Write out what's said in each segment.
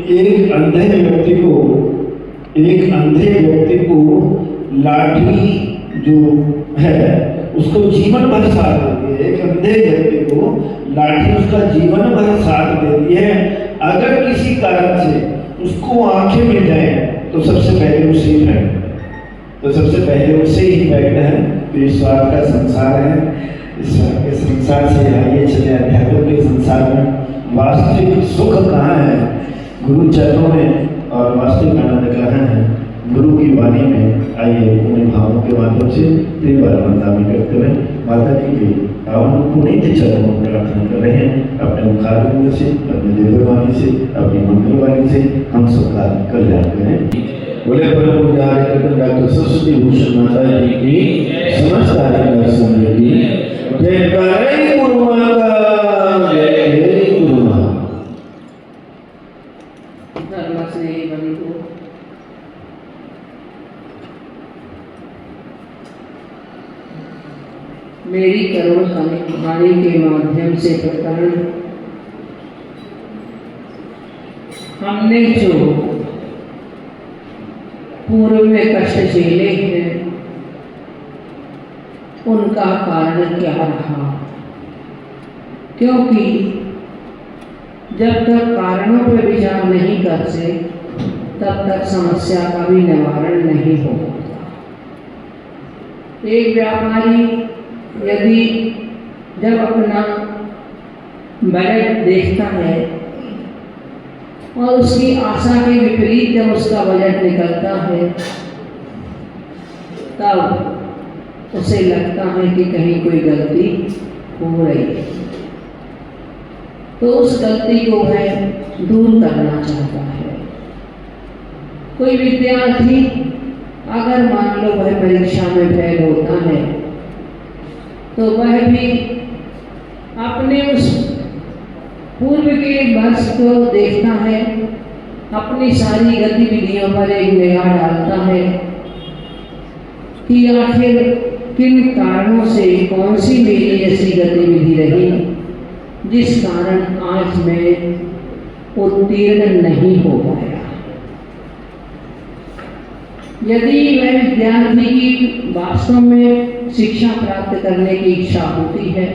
एक अंधे व्यक्ति को लाठी जो है उसको जीवन भर साथ देती है। एक अंधे व्यक्ति को लाठी उसका जीवन भर साथ देती है। अगर किसी कारण से उसको आंखें मिल जाए तो सबसे पहले उसे ही बैठना है। तो इस स्वार्थ का संसार है, इस स्वार्थ के संसार से आइए चले अध्यात्म के संसार में। वास्तविक सुख कहाँ है? गुरु चरणों में। और वास्तविक आनंद कहाँ है? गुरु की वाणी में। आइए उन भावों के माध्यम से त्रिवार वंदना करते हुए माता जी के पावन पुनीत चरणों में प्रार्थना कर रहे हैं। अपने मुखारविंद से, अपने देववाणी से, अपनी मंगलवाणी से हम सबका कल्याण करें। बोले परम पूज्य डॉक्टर सरस्वती भूषण माता जी की समस्त आज्ञा सुनने की जय करे गुरु माता, जय गुरु माता। धर्म से बंधु मेरी करुण कहानी के माध्यम से प्रकरण हमने जो पूर्व में कष्ट झेले हैं उनका कारण क्या रहा, क्योंकि जब तक कारणों पर विचार नहीं करते तब तक समस्या का भी निवारण नहीं हो सकता। एक व्यापारी यदि जब अपना बजट देखता है और उसकी आशा के विपरीत जब उसका बजट निकलता है तब उसे लगता है कि कहीं कोई गलती हो रही है, तो उस गलती को वह दूर करना चाहता है। कोई विद्यार्थी अगर मान लो वह परीक्षा में फेल होता है तो वह भी अपने उस पूर्व के वर्ष को देखता है, अपनी सारी गतिविधियों पर एक निगाह डालता है कि आखिर किन कारणों से कौन सी मेरी ऐसी गतिविधि रही जिस कारण आज मैं उत्तीर्ण नहीं हो पाया। यदि वह विद्यार्थी की वास्तव में शिक्षा प्राप्त करने की इच्छा होती है,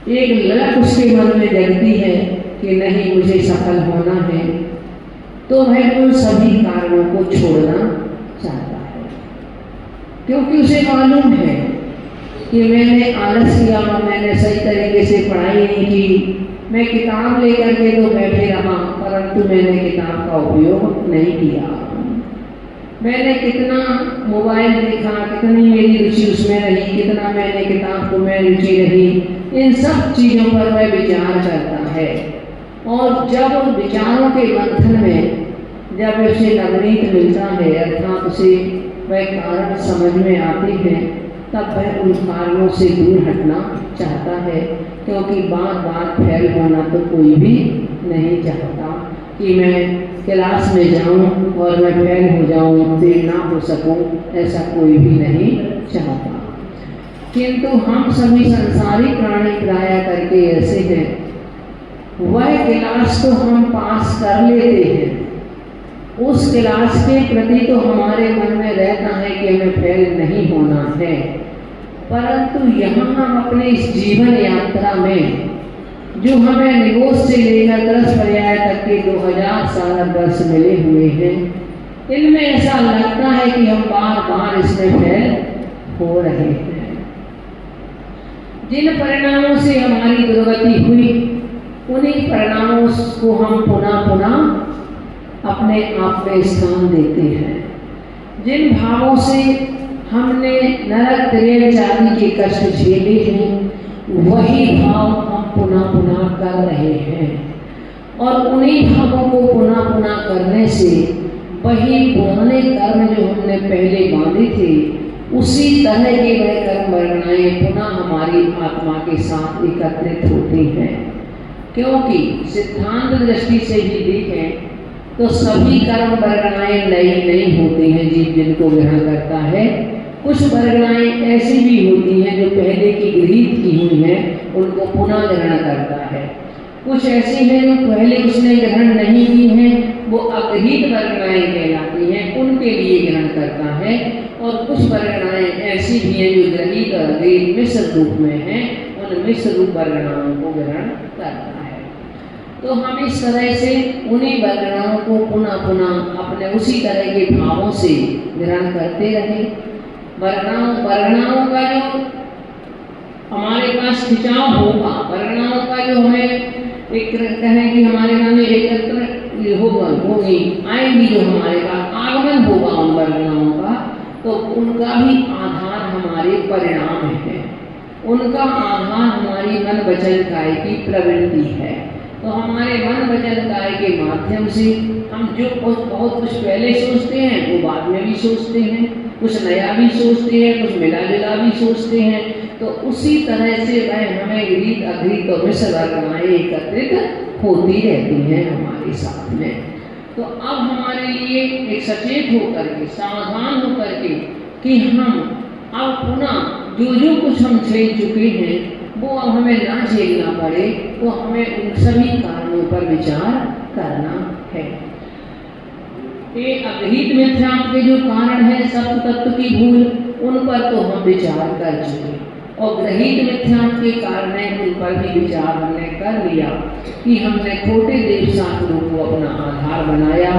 एक ललक उसके मन में जगती है कि नहीं मुझे सफल होना है, तो वह उन सभी कारणों को छोड़ना चाहता है, क्योंकि उसे मालूम है कि मैंने आलस किया, मैंने सही तरीके से पढ़ाई नहीं की, मैं किताब लेकर के तो बैठे रहा परंतु मैंने किताब का उपयोग नहीं किया, मैंने कितना मोबाइल देखा, कितनी मेरी रुचि उसमें रही, कितना मैंने किताब को मैं रुचि रही, इन सब चीज़ों पर वह विचार करता है। और जब उन विचारों के मंथन में जब उसे नवनीत मिलता है अर्थात उसे वह कारण समझ में आते हैं तब वह उन कारणों से दूर हटना चाहता है, क्योंकि बार बार फेल होना तो कोई भी नहीं चाहता कि मैं क्लास में जाऊं और मैं फेल हो जाऊं, फेल ना हो सकूं, ऐसा कोई भी नहीं चाहता। किंतु हम सभी संसारी प्राणी प्राय करके ऐसे हैं, वह क्लास तो हम पास कर लेते हैं, उस क्लास के प्रति तो हमारे मन में रहता है कि हमें फेल नहीं होना है, परंतु यहाँ हम अपने इस जीवन यात्रा में जो हमें निगोष से लेकर 10 पर्याय तक के 2000 साल वर्ष मिले हुए हैं, इनमें ऐसा लगता है कि हम बार बार इसमें फेल हो रहे हैं। जिन परिणामों से हमारी दुर्गति हुई उन्हीं परिणामों को हम पुनः पुनः अपने आप में स्थान देते हैं। जिन भावों से हमने नरक त्रेण आदि के कष्ट झेले हैं वही भाव हम पुनः पुनः कर रहे हैं, और उन्हीं भावों को पुनः पुनः करने से वही पुराने कर्म जो हमने पहले बांधे थे उसी तरह के वह कर्म वर्गणाएं पुनः हमारी आत्मा के साथ एकत्रित होती हैं। क्योंकि सिद्धांत दृष्टि से ही देखें तो सभी कर्म वर्गणाएं नई नहीं होती हैं जीव जिनको ग्रहण करता है। कुछ वर्गणाएं ऐसी भी होती हैं जो पहले की गृहीत की हुई हैं उनको पुनः ग्रहण करता है। कुछ ऐसी हैं जो पहले उसने ग्रहण नहीं की हैं, वो अगहित वर्गणाएं कहलाती हैं, उनके लिए ग्रहण करता है। और कुछ वर्गणाएं ऐसी भी हैं जो ग्रहित और अगहित मिश्र रूप में हैं, उन मिश्र रूप वर्गणाओं को ग्रहण करता है। तो हम इस तरह से उन्हीं वर्गणाओं को पुनः पुनः अपने उसी तरह के भावों से ग्रहण करते रहे। वर्गणाओं का जो हमारे पास खिंचाव होगा, वर्गणाओं का जो हमें एक कहें कि हमारे मन में एकत्र होगी, आएंगी, जो हमारे पास आगमन होगा उन वर्गणाओं का, तो उनका भी आधार हमारे परिणाम है, उनका आधार हमारी मन वचन काय की प्रवृत्ति है। तो हमारे मन वचन काय के माध्यम से हम जो बहुत कुछ पहले सोचते हैं वो बाद में भी सोचते हैं, कुछ नया भी सोचते हैं, कुछ मिला जुला भी सोचते हैं। तो उसी तरह से वह हमें गृहीत अगृहीत और मिश्र वर्गणाएं एकत्रित होती रहती हैं हमारे साथ में। तो अब हमारे लिए एक सचेत होकर के, सावधान होकर के कि हम अब पुनः जो कुछ हम झेल चुके हैं वो अब हमें ना झेलना पड़े, तो हमें उन सभी कारणों पर विचार करना है। ये अगहित मिथ्यात्व के जो कारण है सत्य तत्व की भूल, उन पर तो हम विचार कर चुके, और ग्रहित मिथ्यात्व के कारण है उन पर भी विचार हमने कर लिया कि हमने खोटे देव शास्त्रों को अपना आधार बनाया,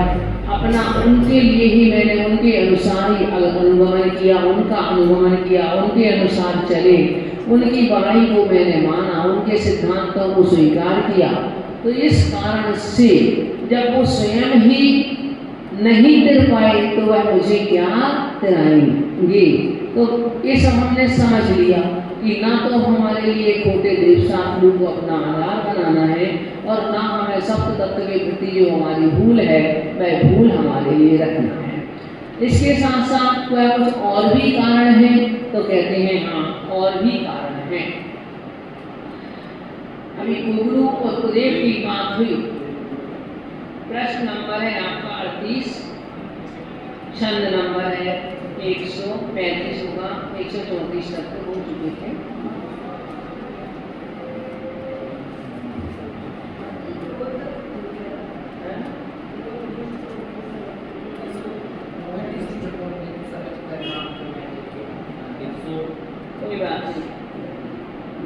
अपना उनके लिए ही मैंने उनके अनुसार ही अनुगमन किया, उनका अनुगमन किया, उनके अनुसार चले, उनकी बड़ाई को मैंने माना, उनके सिद्धांतों को स्वीकार किया। तो इस कारण से जब वो स्वयं ही नहीं तिर पाए तो वह मुझे क्या तिराएंगे। तो ये सब हमने समझ लिया कि ना तो हमारे लिए खोटे देवशास्त्रों को अपना आधार बनाना है, और ना हमें सप्त तत्व के प्रति जो हमारी भूल है वह भूल हमारे लिए रखना है। इसके साथ साथ वह कुछ और भी कारण है, तो कहते हैं हाँ और भी कारण है। अभी गुरु और कुदेव की बात हुई। प्रश्न नंबर है आपका 38, छंद नंबर है 135 होगा, 134 तक तो हो चुके थे। कोई बात नहीं।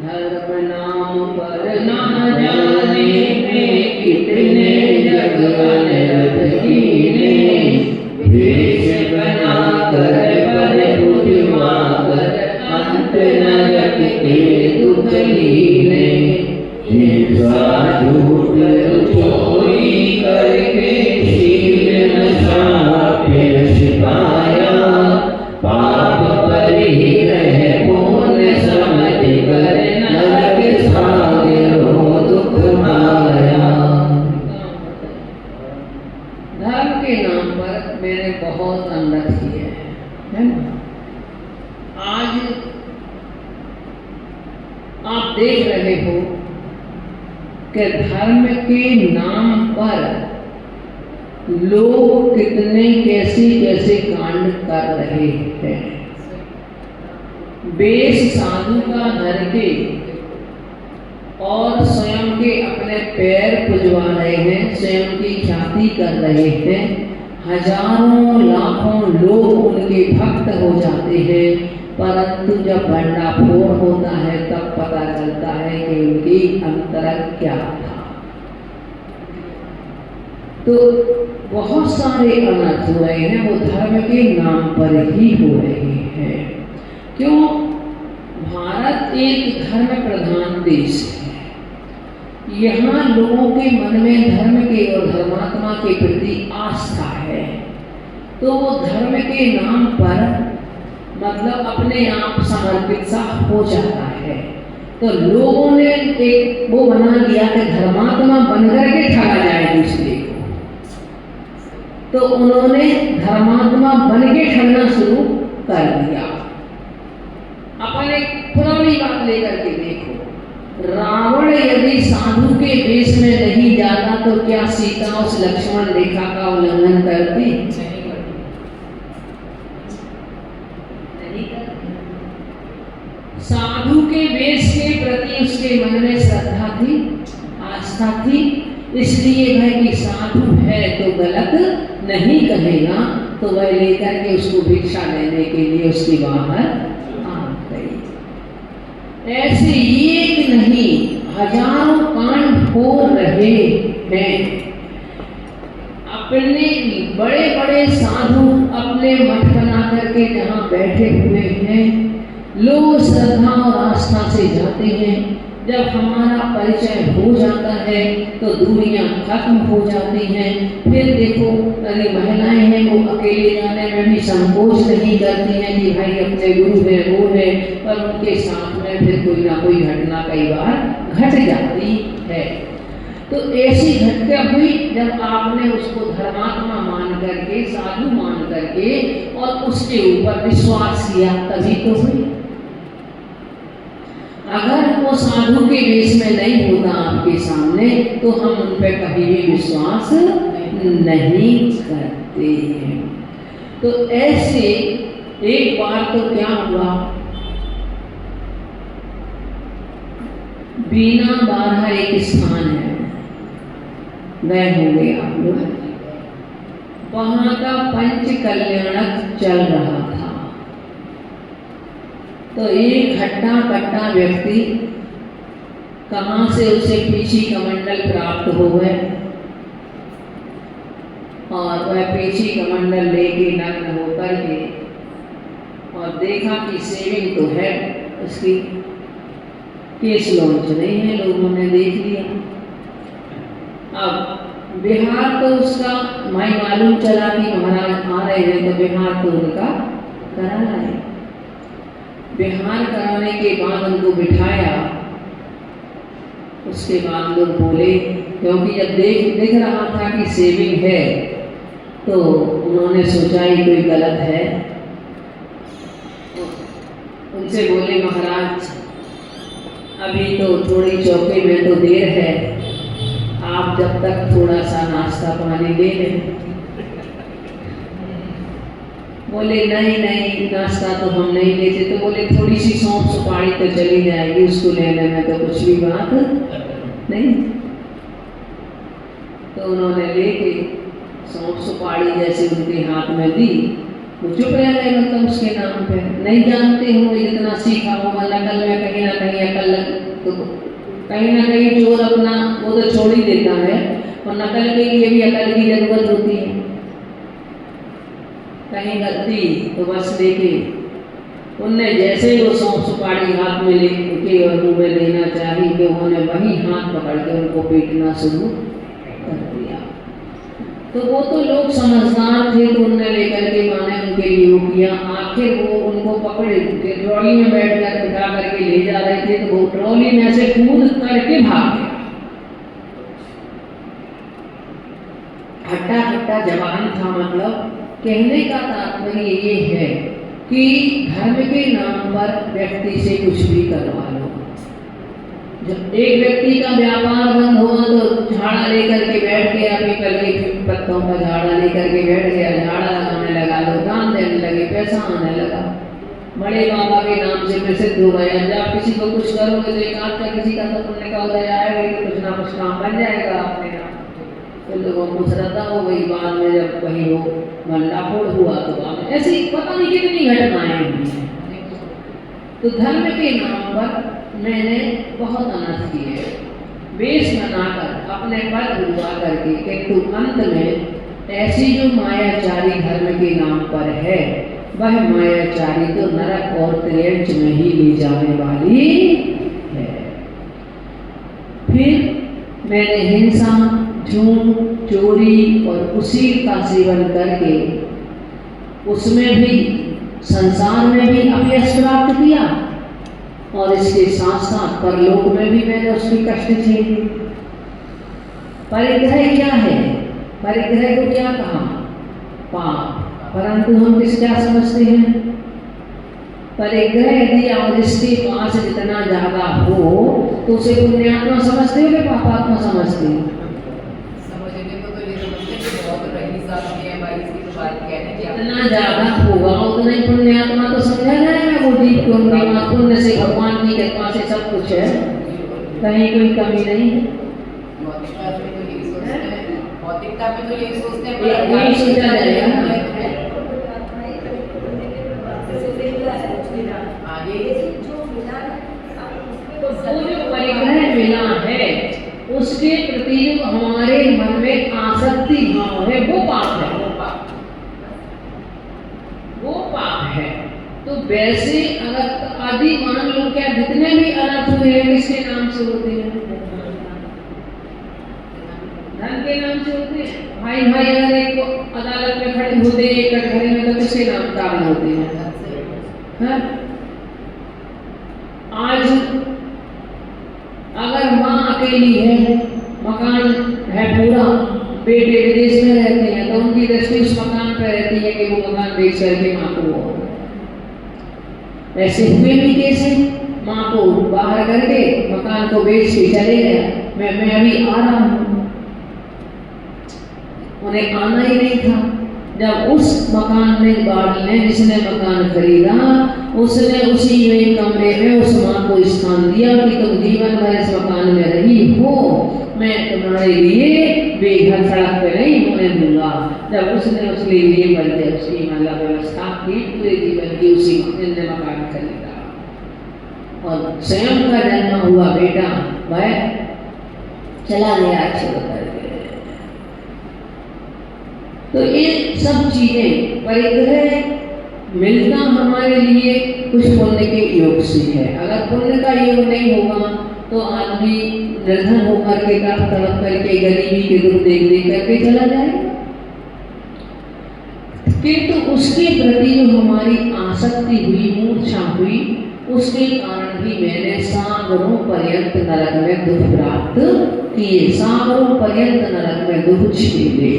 धर्म नाम पर ना जाने में कितने जग अनर्थ कीने, वेश बना कर पर उठवा कर अंत नरक के दुख लीने। हिंसा झूठ चोरी करके शील नशा पे छिपाया, पाप पर ही रह पुण्य समझ कर नरक सागरों दुख माया। धर्म के नाम पर मैंने बहुत अनर्थ किए हैं, आज आप देख रहे हो कि धर्म के नाम पर लोग कितने कैसे कांड कर रहे हैं। वेश साधु का धर के और स्वयं के अपने पैर पुजवा रहे हैं, स्वयं की ख्याति कर रहे हैं, हजारों लाखों लोग उनके भक्त हो जाते हैं, परंतु जब भंडाफोड़ होता है तब पता चलता है कि उनकी अंतरंग क्या था। तो बहुत सारे अनर्थ हो रहे हैं, वो धर्म के नाम पर ही हो रहे हैं। क्यों? भारत एक धर्म प्रधान देश है। यहाँ लोगों के मन में धर्म के और धर्मात्मा के प्रति आस्था है, तो वो धर्म के नाम पर मतलब अपने आप समर्पित सा हो जाता है। तो लोगों ने एक वो बना लिया कि धर्मात्मा बनकर के ठगा जाए दूसरे को, तो उन्होंने धर्मात्मा बन के ठगना शुरू कर दिया। अपन एक पुरानी बात लेकर के देखो, रावण यदि साधु के वेश में नहीं जाता तो क्या सीता उस लक्ष्मण रेखा का उल्लंघन करती? नहीं करती। साधु के वेश के प्रति उसके मन में श्रद्धा थी, आस्था थी, इसलिए वह कि साधु है तो गलत नहीं कहेगा, तो वह लेकर के उसको भिक्षा लेने के लिए उसकी बाहर आ गई। ऐसे एक नहीं हजारों कांड हो रहे हैं। अपने बड़े बड़े साधु अपने मठ बना करके जहाँ बैठे हुए हैं, लोग श्रद्धा और आस्था से जाते हैं। जब हमारा परिचय हो जाता है तो दूरियां खत्म हो जाती हैं। फिर देखो अरे महिलाएं हैं वो अकेले जाने में भी संकोच नहीं करती हैं कि भाई अपने गुरु है वो है, पर उनके साथ में फिर कोई ना कोई घटना कई बार घट जाती है। तो ऐसी घटना हुई जब आपने उसको धर्मात्मा मान करके, साधु मान करके और उसके ऊपर विश्वास किया, तभी तो हुई। अगर वो साधु के वेश में नहीं होता आपके सामने तो हम उन पर कभी भी विश्वास नहीं करते हैं। तो ऐसे एक बार तो क्या हुआ, बीना बारह एक स्थान है, गए होंगे आप लोग, वहां का पंच कल्याणक चल रहा था। तो एक हट्टा कट्टा व्यक्ति कहाँ से उसे पीछी कमंडल प्राप्त हो गए और वह पीछी कमंडल लेके नग्न होकर के और देखा कि सेविंग तो है उसकी, केस लॉन्च नहीं है, लोगों ने देख लिया। अब बिहार तो उसका माई मालूम चला कि महाराज आ रहे हैं, तो बिहार तो उनका कराना है। बिहार कराने के बाद उनको बिठाया, उसके बाद लोग बोले, क्योंकि जब दिख रहा था कि सेविंग है तो उन्होंने सोचा ही कोई गलत है। उनसे बोले महाराज अभी तो थोड़ी चौके में तो देर है, आप जब तक थोड़ा सा नाश्ता पानी ले लें। बोले नहीं नहीं नाश्ता तो हम नहीं लेते। तो बोले थोड़ी सी सौंफ सुपारी तो चली जाएगी, उसको लेने में तो कुछ भी बात नहीं। तो उन्होंने लेके सौंफ सुपारी जैसे उनके हाथ में दी, वो चुप रह गए, मतलब उसके नाम पे नहीं जानते हो, इतना सीखा होगा नकल में कहीं ना कहीं अकल, तो कहीं ना कहीं चोर अपना वो तो छोड़ ही देता है, और नकल के लिए भी अकल की जरूरत होती है। कहीं गलती तो बस लेके उनने जैसे ही वो सौंफ सुपारी हाथ में लेके और मुंह में लेना चाही कि उन्होंने वही हाथ पकड़ के उनको पीटना शुरू कर दिया। तो वो तो लोग समझदार थे, तो उनने लेकर के माने उनके लिए वो किया। आखिर वो उनको पकड़े, ट्रॉली में बैठ कर बिठा करके ले जा रहे थे, तो वो ट्रॉली में से कूद करके भाग गया। हट्टा कट्टा जवान था। मतलब कहने का तात्पर्य ये है कि धर्म के नाम पर व्यक्ति से कुछ भी करवा लो। जब एक व्यक्ति का व्यापार बंद हुआ तो झाड़ा लेकर के बैठ गया, पीपल के पत्तों का झाड़ा लेकर के बैठ गया, झाड़ा लगाने लगा, लोग दान देने लगे, पैसा आने लगा, बड़े बाबा के नाम से प्रसिद्ध हो गया। जब आप किसी को कुछ करोगे तो एक आध का किसी का तो पुण्य का उदय आएगा, तो कुछ ना कुछ काम बन जाएगा आपने। तो लोगों को श्रद्धा हो गई। बाद में जब कहीं वो भंडाफोड़ हुआ तो बाद में ऐसी पता नहीं कितनी घटनाएं हुई हैं। तो धर्म के नाम पर मैंने बहुत अनर्थ किए, वेश बनाकर अपने पद बुलवा करके, किंतु अंत में ऐसी जो मायाचारी धर्म के नाम पर है, वह मायाचारी तो नरक और त्रियंच में ही ले जाने वाली है। फिर मैंने हिंसा, झूठ, चोरी और उसी का सेवन करके उसमें भी, संसार में भी अपयश प्राप्त किया, और इसके साथ साथ परलोक में भी मैंने उसकी कष्ट झेली। परिग्रह क्या है? परिग्रह को क्या कहा? पाप। परंतु हम क्या समझते हैं? परिग्रह यदि आप जिसके पास जितना ज्यादा हो तो उसे पुण्यात्मा समझते हो कि पापात्मा समझते हो? जितना ज्यादा होगा उतना ही पुण्यात्मा तो समझा जाएगा। वो जीव को उनके पुण्य से, भगवान की कृपा से सब कुछ है, कहीं कोई कमी नहीं है। विश्वास में तो यही सोचते हैं, भौतिकता में तो यही सोचते हैं, यही सोचा जाएगा ना। हाँ, ये तो वो जो परिग्रह मिला है उसके प्रति जो हमारे मन में आसक्ति भाव है वो पाप है, वो पाप है। तो वैसे अगर आदि मान लो, क्या जितने भी अनर्थ हुए हैं किसके नाम से होते हैं? धन के नाम से होते हैं। भाई भाई अगर एक अदालत में खड़े होते हैं एक कटघरे में तो किसके नाम कारण होते हैं? हाँ? आज अगर माँ अकेली है, मकान है पूरा, बेटे विदेश में रहते हैं, तो उनकी दृष्टि उस मकान पर रहती है कि वो मकान बेच करके माँ को, ऐसे हुए भी कैसे माँ को बाहर करके मकान को बेच के चले गया, मैं अभी आ रहा हूँ, उन्हें आना ही नहीं था। जब उस मकान में वाली ने जिसने मकान खरीदा उसने उसी में कमरे में उस माँ को स्थान दिया कि तुम जीवन भर इस मकान में रही हो, मैं तुम्हारे लिए बेघर सड़क पे नहीं होने दूंगा। जब उसने उसके लिए बल्कि उसकी मतलब व्यवस्था की, पूरे जीवन की उसी ने मकान खरीदा और स्वयं का जन्म हुआ बेटा वह चला गया छोड़ करके। तो ये सब चीजें परिग्रह मिलना हमारे लिए कुछ पुण्य के योग से है। अगर पुण्य का योग नहीं होगा तो आदमी निर्धन होकर के तड़प तड़प करके गरीबी के दुख देख देख करके चला जाएगा। किंतु उसके प्रति जो हमारी आसक्ति हुई, मूर्छा हुई, उसके कारण भी मैंने सागरों पर्यंत नरक में दुख प्राप्त किए, सागरों पर्यंत नरक में दुख झेले।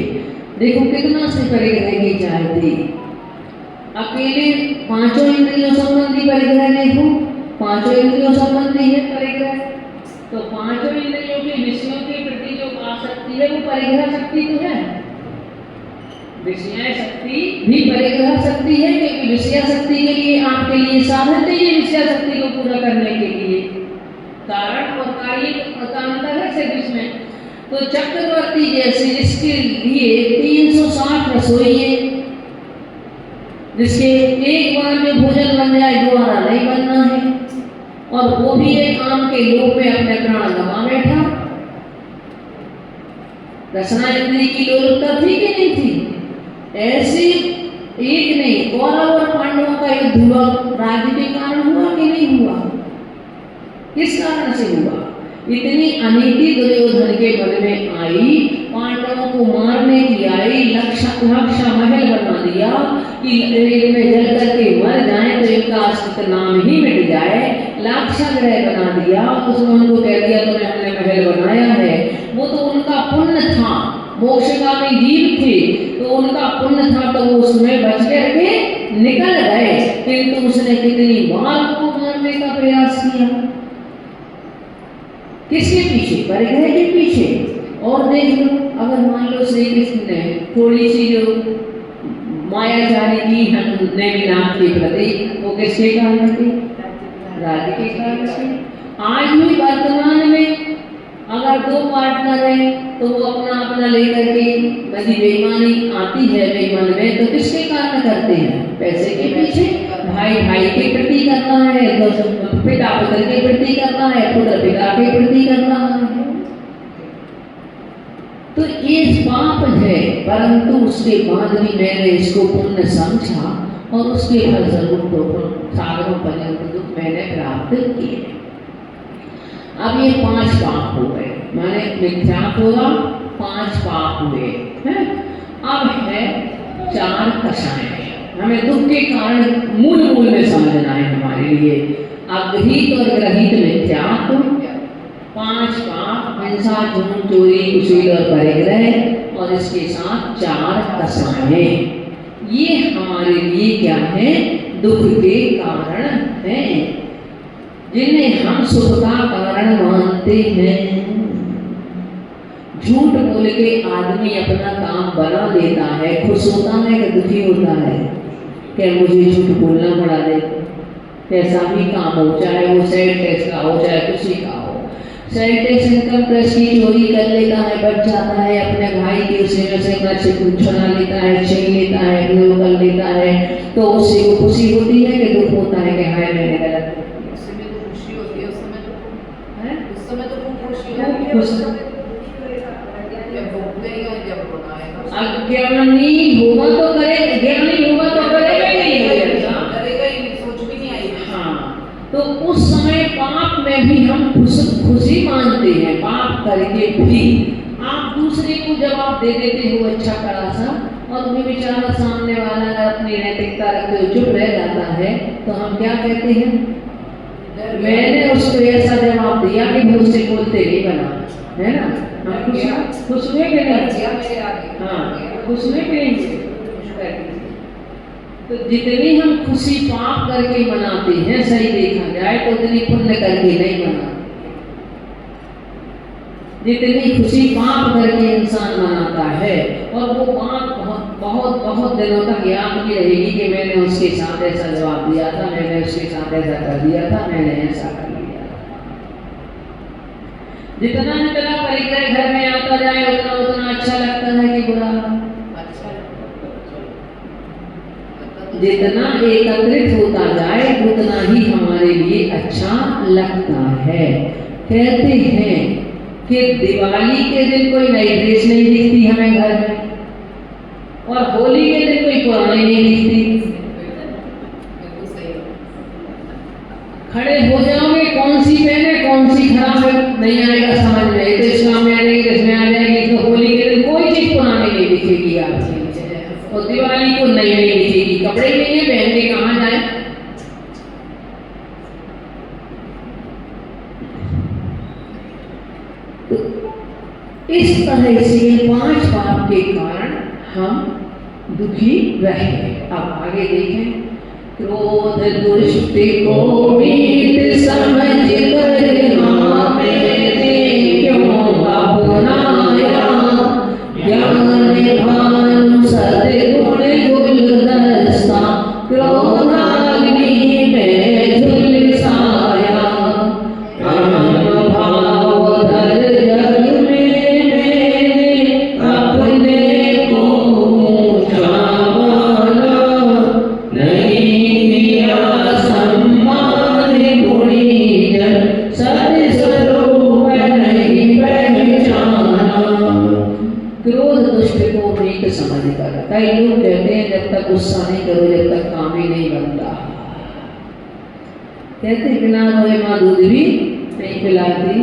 देखो कितना से परिग्रह की चाहती, अकेले पांचों इंद्रियों संबंधी परिग्रह देखो, पांचों इंद्रियों संबंधी है परिग्रह, तो पांचों इंद्रियों के विषयों के प्रति जो आसक्ति है वो परिग्रह शक्ति तो है। विषय शक्ति भी परिग्रह शक्ति है, क्योंकि विषय शक्ति के लिए आपके लिए साधन चाहिए विषय शक्ति को पूरा करने के लिए, कारण और कार्य का अंतर है सिर्फ इसमें। तो चक्रवर्ती जैसे जिसके लिए 360 रसोई है, जिसके एक बार में भोजन बन जाए दोबारा नहीं बनना है, और वो भी एक आम के लोभ में अपने प्राण गंवा बैठा। रचना इंद्री की लोलुपता थी कि नहीं थी? ऐसे एक नहीं, कौरव और पांडवों का युद्ध हुआ, राज्य के कारण हुआ कि नहीं हुआ? किस कारण से हुआ? इतनी अनीति दुर्योधन के मन में आई, पांडवों को मारने की आई, लक्षा महल बना दिया कि में जल करके मर जाए तो इनका अस्तित्व नाम ही मिट जाए, लाक्षागृह बना दिया, उसमें उनको कह दिया तो हमने महल बनाया है। वो तो उनका पुण्य था, मोक्षगामी जीव थे तो उनका पुण्य था, तो वो उसमें बच करके निकल गए। किंतु उसने कितनी बार को मारने का प्रयास किया, किसके पीछे? परिग्रह के पीछे। और देख लो, अगर मान लो श्री कृष्ण ने थोड़ी सी जो मायाचारी की नैमिनाथ के प्रति, वो किसके कारण थी? राज्य के कारण से। आज भी वर्तमान में अगर दो पार्टनर हैं तो वो अपना अपना लेकर के यदि बेईमानी आती है बेईमान में, तो किसके कारण करते हैं? पैसे के पीछे। भाई भाई के प्रति करना है, पिता पुत्र के प्रति करना है, पुत्र पिता के प्रति करना है, तो ये पाप है। परंतु उसके बाद भी मैंने इसको पुण्य समझा और उसके फलस्वरूप सागरों पर्यंत दुख मैंने प्राप्त किए। अब ये 5 पाप हो गए, माने मिथ्यात्व होगा, 5 पाप हुए हैं। अब है 4 कषाय। हमें दुख के कारण मूल में समझना है हमारे लिए। अग्रहित और ग्रहित मिथ्यात्व, 5 पाप, हिंसा, झूठ, चोरी, कुशील और परिग्रह, और इसके साथ 4 कषाय। ये हमारे लिए क्या है? दुख के कारण हैं, जिन्हें हम सुख का कारण मानते हैं। झूठ बोल के आदमी अपना काम बना लेता है, खुश होता है कि दुखी होता है? क्या मुझे झूठ बोलना पड़ा? देखो कैसा भी काम हो, चाहे वो सेल टैक्स का हो चाहे किसी का हो, सैनिटेशन कम प्रेस की चोरी कर लेता है, बच जाता है, अपने भाई के उसे में से अपना छुड़ा लेता है, छीन लेता है, अपने वो कर लेता है, तो उससे वो खुशी होती है कि दुख होता है कि हाय मैंने गलत कर दिया। उस समय तो खुशी होती है, उस समय तो हैं? उस समय तो खूब खुशी खूब होती है, खुश। उस समय जब भोगेगा जब होना है अज्ञानी होगा तो करे, ज्ञानी होगा तो करेगा ही नहीं, करेगा ही नहीं, सोच भी नहीं आई। हाँ, तो उस समय पाप में भी हम खुशी मानते हैं, पाप करके भी। आप दूसरे को जवाब दे देते हो अच्छा करा सा, और तुम्हें बेचारा सामने वाला अगर अपनी नैतिकता रखते हुए चुप रह जाता है, तो हम क्या कहते हैं? मैंने उसको ऐसा जवाब दिया कि वो उससे बोलते नहीं बना, है ना? हम खुश हुए कि नहीं? हाँ, खुश हुए कि नहीं? तो जितनी हम खुशी पाप करके मनाते हैं, सही देखा जाए तो उतनी पुण्य करके नहीं मनाते। जितनी खुशी पाप करके इंसान मनाता है, और वो बात बहुत बहुत बहुत दिनों तक याद भी रहेगी कि मैंने उसके साथ ऐसा जवाब दिया था, मैंने उसके साथ ऐसा कर दिया था, मैंने ऐसा कर लिया। जितना जितना परिचय घर में आता जाए उतना उतना अच्छा लगता है कि बुरा? जितना एकत्रित होता जाए उतना ही हमारे लिए अच्छा लगता है। कहते हैं कि दिवाली के दिन कोई नई ड्रेस नहीं दिखती हमें घर में, और होली के दिन कोई पुरानी नहीं दिखती। खड़े हो जाओगे कौन सी पहने कौन सी खराब है नहीं आएगा समझ में, तो इस्लाम में आ जाएगी, इसमें आ जाएगी। तो होली के दिन कोई चीज पुरानी नहीं दिखेगी आपकी, और दिवाली को नई नहीं दिखेगी। कपड़े नहीं है, पहन के कहाँ जाए? तो इस तरह से 5 पाप के कारण हम दुखी रहे। अब आगे देखें। क्रोध दुष्ट को मीत समझ कर मैंने क्यों अपनाया, ज्ञान भानु सद्गुण गुलदस्ता क्रोधाग्नि में झुलसाया। आम भाव धर जग में मैंने अपने को ऊंचा माना, नहीं दिया सम्मान गुणीजन सद्स्वरूप नहीं पहचाना। क्रोध दुष्ट को मीत समझ कर। कई लोग कहते हैं जब तक गुस्सा नहीं करो जब तक काम ही नहीं बनता। कहते बिना रोए माँ दूध भी नहीं पिलाती।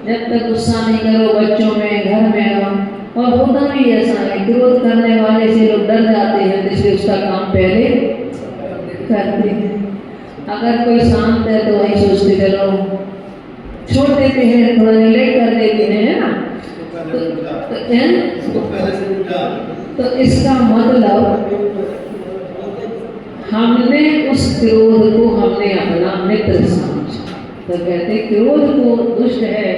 जब तक गुस्सा नहीं करो बच्चों में घर में रहो। और होता भी ऐसा है, क्रोध करने वाले से लोग डर जाते हैं, इसलिए उसका काम पहले करते हैं। अगर कोई शांत है तो वही सोचते चलो छोड़ देते हैं, थोड़ा रिलेट कर देते हैं, है ना? तो इसका मतलब हमने उस क्रोध को हमने अपना मित्र समझा। तो कहते क्रोध को दुष्ट है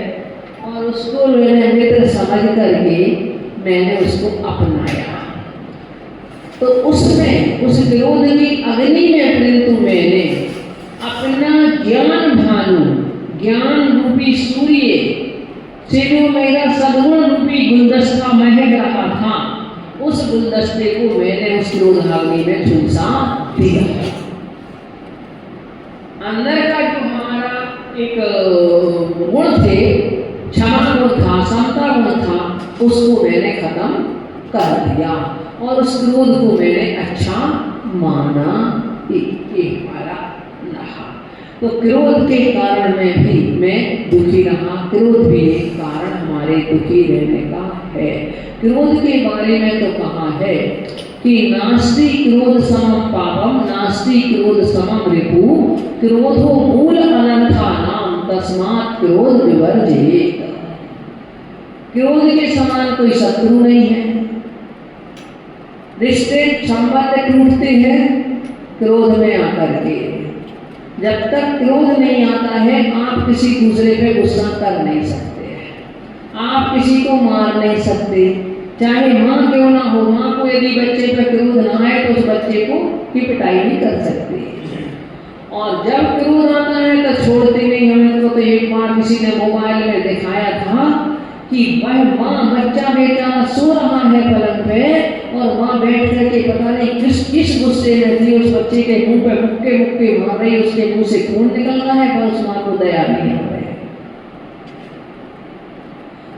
और उसको मैंने मित्र समझ करके मैंने उसको अपनाया। तो उसमें उस क्रोध की अग्नि में परंतु मैंने अपना ज्ञान भानु, ज्ञान रूपी सूर्य से जो मेरा सद्गुण रूपी गुलदस्ता महक रहा था, उस गुलदस्ते को मैंने उस क्रोधाग्नि में झुलसा दिया। अंदर का जो हमारा एक गुण थे, क्षमा गुण था, समता गुण था, उसको मैंने खत्म कर दिया और उस क्रोध को मैंने अच्छा माना। ये हमारा रहा। तो क्रोध के कारण में भी मैं दुखी रहा। क्रोध भी एक कारण हमारे दुखी रहने का है। क्रोध के बारे में तो कहा है कि नास्ति क्रोध समम पापम, नास्ति क्रोध समम रिपु, क्रोधो मूल अनर्थानाम तस्मात् क्रोध विवर्जयेत्। क्रोध के समान कोई शत्रु नहीं है। रिश्ते संबंध टूटते हैं क्रोध में आकर के। जब तक क्रोध नहीं आता है आप किसी दूसरे पे गुस्सा कर नहीं सकते, आप किसी को मार नहीं सकते, चाहे माँ क्यों ना हो। माँ को यदि बच्चे पर क्रोध ना आए तो उस बच्चे को की पिटाई नहीं कर सकते। और जब क्रोध आता है तो छोड़ते नहीं हमें को। तो एक बार किसी ने मोबाइल में दिखाया था कि वह माँ बच्चा बेचारा सो रहा है पलंग पे और माँ बैठ करके पता नहीं किस गुस्से में थी, उस बच्चे के मुंह पे मुक्के मुक्के मार रही, उसके मुंह से खून निकल रहा है पर उस माँ को दया नहीं आ रही।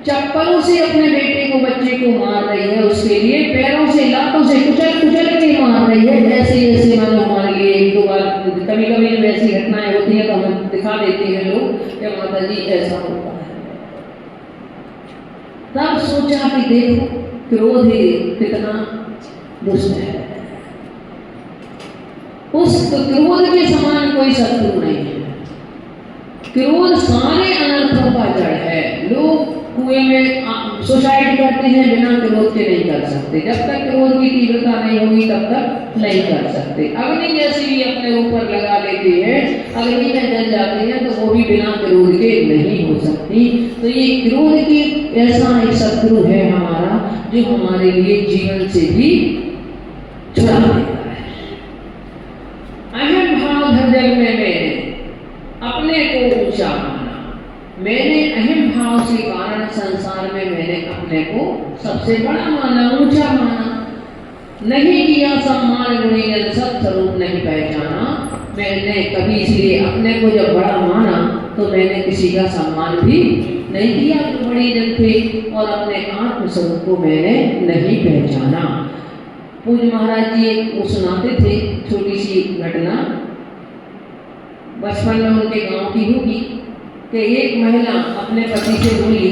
चप्पलों से अपने बेटे को बच्चे को मार रही है, उसके लिए पैरों से लातों से कुचल कुचल के मार रही है। ऐसे ऐसे मतलब हमारे लिए एक दो बार कभी कभी जब ऐसी घटनाएं होती हैं तो हम दिखा देते हैं लोग कि माता जी ऐसा होता है। तब सोचा कि देखो क्रोध ही कितना दुष्ट है। उस क्रोध के समान कोई शत्रु नहीं है। क्रोध सारे अनर्थों का जड़ है। लोग कुएं में सुसाइड करते हैं बिना क्रोध के नहीं कर सकते। जब तक क्रोध की तीव्रता नहीं होगी तब तक नहीं कर सकते। अग्नि जैसी भी अपने ऊपर लगा लेते हैं, अग्नि में जल जाते हैं तो वो भी बिना क्रोध के नहीं हो सकती। तो ये क्रोध की ऐसा एक शत्रु है हमारा जो हमारे लिए जीवन से भी छुड़ा देता है। अहम भाव धर्म में मैंने अपने को ऊंचा माना। मैंने अहम भाव के कारण संसार में मैंने अपने को सबसे बड़ा माना, ऊंचा माना। नहीं किया सम्मान गुणीजन सब स्वरूप नहीं पहचाना। मैंने कभी इसलिए अपने को जब बड़ा माना तो मैंने किसी का सम्मान भी नहीं किया जो बड़ी जन थे, और अपने आत्म स्वरूप को मैंने नहीं पहचाना। पूज्य महाराज जी एक सुनाते थे छोटी सी घटना, बचपन में उनके गांव की होगी, कि एक महिला अपने पति से बोली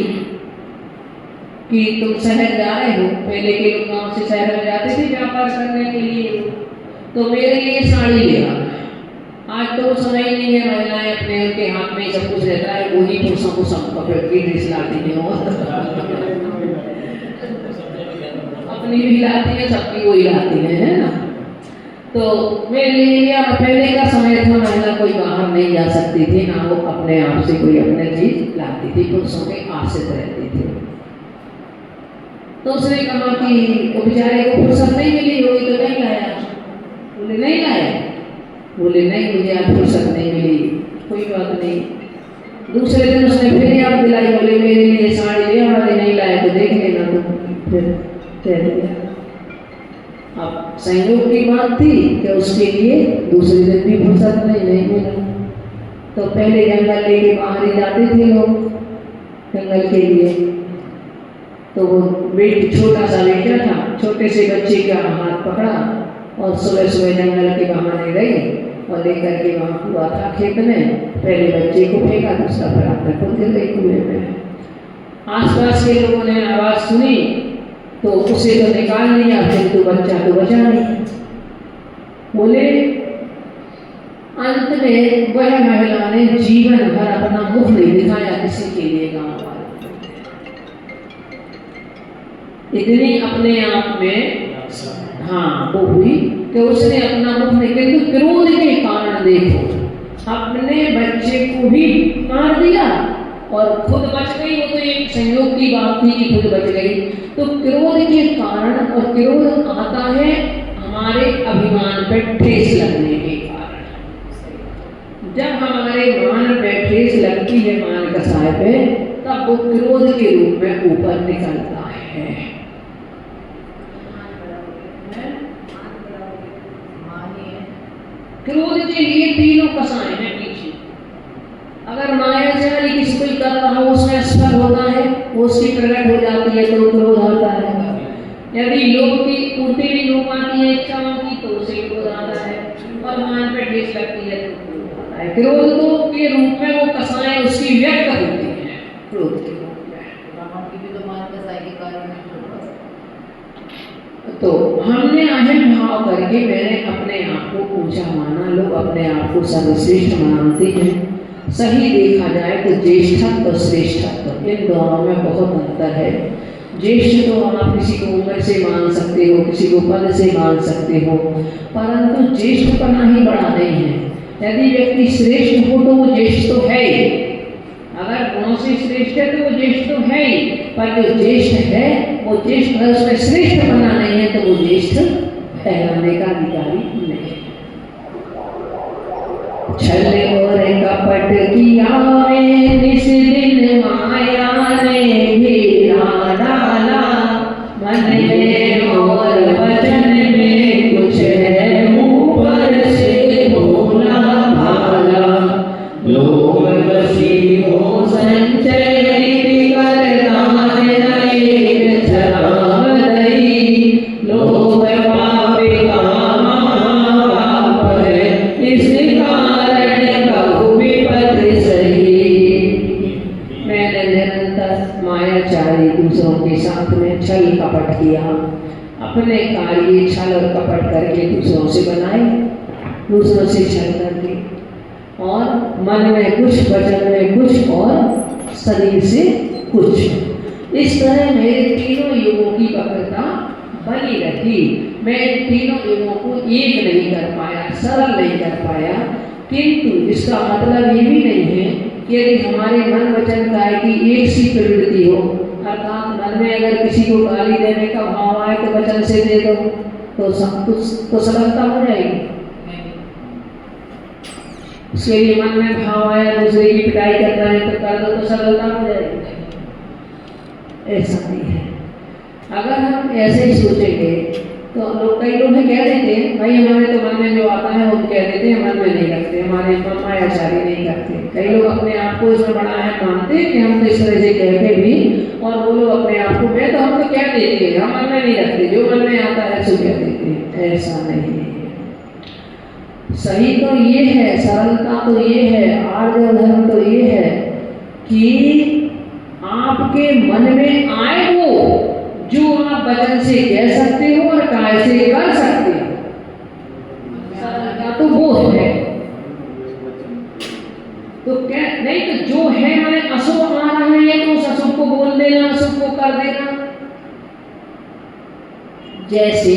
कि तुम शहर जा रहे हो। पहले के लोग गांव से शहर में जाते थे व्यापार करने के लिए, तो मेरे लिए साड़ी ले आ। आज तो समय ही नहीं है, महिलाएं अपने उनके हाथ में सब कुछ रहता है, वही पुरुषों को सब पकड़ के ड्रेस लाती है अपनी भी लाती है, सबकी वही लाती है ना। तो मेरे लिए पहले का समय था, महिला कोई बाहर नहीं जा सकती थी, ना वो अपने आप से कोई अपने चीज लाती थी, पुरुषों के आश्रित रहती थी। तो उसने कहा कि वो बेचारे को फुर्सत नहीं मिली होगी तो नहीं लाया। बोले नहीं लाया। बोले नहीं, मुझे आज फुर्सत नहीं मिली। कोई बात नहीं। दूसरे दिन उसने फिर याद दिलाई, बोले मेरे लिए साड़ी ले हमारे नहीं लाए तो देख लेना। तो फिर कह दिया। अब संयोग की बात थी कि उसके लिए दूसरे दिन भी फुर्सत नहीं मिला। तो पहले जंगल लेके बाहर ही जाते थे लोग जंगल के लिए। तो वो छोटा सा बेटा था, छोटे से बच्चे का हाथ पकड़ा और सुबह सुबह जंगल के बहाने गई और लेकर के वहाँ कुआ था खेत में, पहले बच्चे को फेंका, दूसरा फिर अपने खुद गिर गई कुएं में। आसपास के लोगों ने आवाज़ सुनी तो उसे तो निकाल लिया, फिर तो बच्चा तो बचा नहीं। बोले अंत में वह महिला ने जीवन भर अपना मुख नहीं दिखाया किसी के लिए गाँव वाले। इतनी अपने आप में हाँ वो हुई कि उसने अपना मुख नहीं, किंतु क्रोध के कारण देखो अपने बच्चे को भी मार दिया और खुद बच गई। वो तो एक संयोग की बात थी कि खुद बच गई। तो क्रोध के कारण, और क्रोध आता है हमारे अभिमान पर ठेस लगने के कारण। जब हमारे मान पे ठेस लगती है, मान कसाय पे, तब वो क्रोध के रूप में ऊपर निकलता है। क्रोध के लिए तीनों कसाएं हैं पीछे। अगर माया से वाली किसी कोई कर रहा हो, उसमें असफल होता है, वो उसकी प्रकट हो जाती है तो क्रोध आता है। यदि लोभ की पूर्ति भी हो पाती है इच्छाओं की तो उसे क्रोध आता है, और मान पे ठेस लगती है तो क्रोध आता है। क्रोध को के रूप में वो कसाएं उसकी व्यक्त होती हैं। क्रोध के रूप में की भी तो मान कसाई के कारण तो हमने अहम भाव करके मैंने अपने आप को ऊंचा माना। लोग अपने आप को सर्वश्रेष्ठ मानते हैं। सही देखा जाए तो ज्येष्ठत्व और श्रेष्ठत्व इन दोनों में बहुत अंतर है। ज्येष्ठ तो आप किसी को उम्र से मान सकते हो, किसी को पद से मान सकते हो, परंतु ज्येष्ठपना ही बड़ा नहीं है। यदि व्यक्ति श्रेष्ठ हो तो वो ज्येष्ठ तो है ही, अगर गुणों से श्रेष्ठ है तो वो ज्येष्ठ तो है ही, पर जो ज्येष्ठ है वो ज्येष्ठ है, उसमें श्रेष्ठ बना नहीं है तो वो ज्येष्ठ कहलाने का अधिकारी नहीं। छल और कपट किया में निस दिन माया ने घेरा डाला, मन में और वचन में कुछ है ऊपर से भोला भाला, लोभ वशी हो संचय कर दान एक छलांग दई, लोभ पाप का महापाप है, इस कारण बहु विपद सही। मैंने निरंतर मायाचारी दूसरों के साथ में छल कपट किया, अपने कार्य छल और कपट करके दूसरों से बनाए, दूसरों से छल करके, और मन में कुछ, वचन में कुछ और शरीर से कुछ। इस तरह मेरे तीनों युगों की वक्रता बनी रही। मैं तीनों युगों को एक नहीं कर पाया, सरल नहीं कर पाया, किंतु इसका मतलब ये भी नहीं है कि यदि हमारे मन वचन काय की एक सी प्रवृत्ति हो, अर्थात मन में अगर किसी को गाली देने का भाव आए तो वचन से दे दो, तो सब कुछ तो सरलता हो जाएगी। उसके लिए मन में भाव आया दूसरे की पिटाई करना है तो कर दो, तो सरलता हो जाएगी। ऐसा नहीं है। अगर हम ऐसे ही सोचेंगे तो लोग, कई लोग कह देते हैं भाई हमारे तो मन में जो आता है वो कह देते हैं, मन में नहीं रखते, हमारे मायाचारी नहीं करते। कई लोग अपने आप को इसमें बड़ा है मानते हैं कि हम तो इस तरह से कहते भी, और वो लोग अपने आप को मैं तो हम तो कह देते हैं, हम मन में नहीं रखते, जो मन में आता है सो कह देते हैं। ऐसा नहीं है। सही तो ये है, सरलता तो ये है, आर्य धर्म तो ये है कि आपके मन में आए वो जो आप वचन से कह सकते हो और काय से कर सकते हो, सरलता तो वो है। तो क्या नहीं, तो जो है मैंने अशुभ आ रहा है तो उस अशुभ को बोल देना, अशुभ को कर देना। जैसे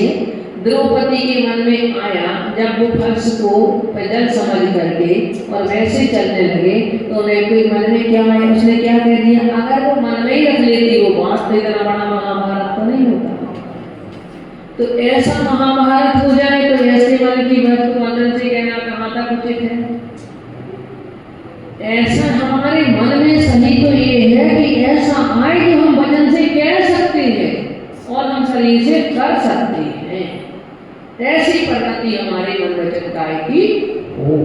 द्रौपदी के मन में आया जब वो फर्श को जल समझ करके और वैसे चलने लगे, तो उन्हें कोई मन में क्या आया, उसने क्या कह दिया। अगर वो मन में ही रख लेती वो बात तो इतना बड़ा महाभारत तो नहीं होता। तो ऐसा महाभारत हो जाए तो ऐसे मन की बात को वचन से कहना कहाँ तक उचित है। ऐसा हमारे मन में सही तो ये है कि ऐसा आए कि हम वचन से कह सकते हैं और हम शरीर से कर सकते हैं, ऐसी प्रगति हमारे मन वचन काय की हो।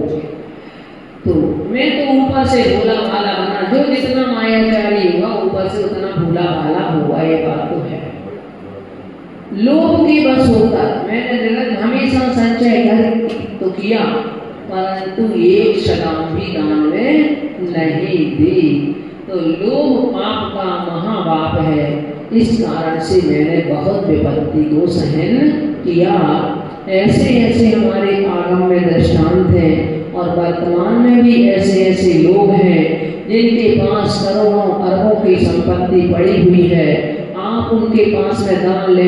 तो मैं तो ऊपर से भोला भाला बना, जो जितना मायाचारी होगा ऊपर से उतना भोला भाला होगा, ये बात तो है। लोभ के बस होकर मैंने हमेशा संचय कर तो किया, परंतु एक शदाम भी दान में नहीं दी। तो लोभ पाप का महापाप है, इस कारण से मैंने बहुत विपत्ति को सहन किया। ऐसे ऐसे हमारे आगम में दृष्टांत हैं और वर्तमान में भी ऐसे ऐसे लोग हैं जिनके पास करोड़ों अरबों की संपत्ति पड़ी हुई है। आप उनके पास में दान ले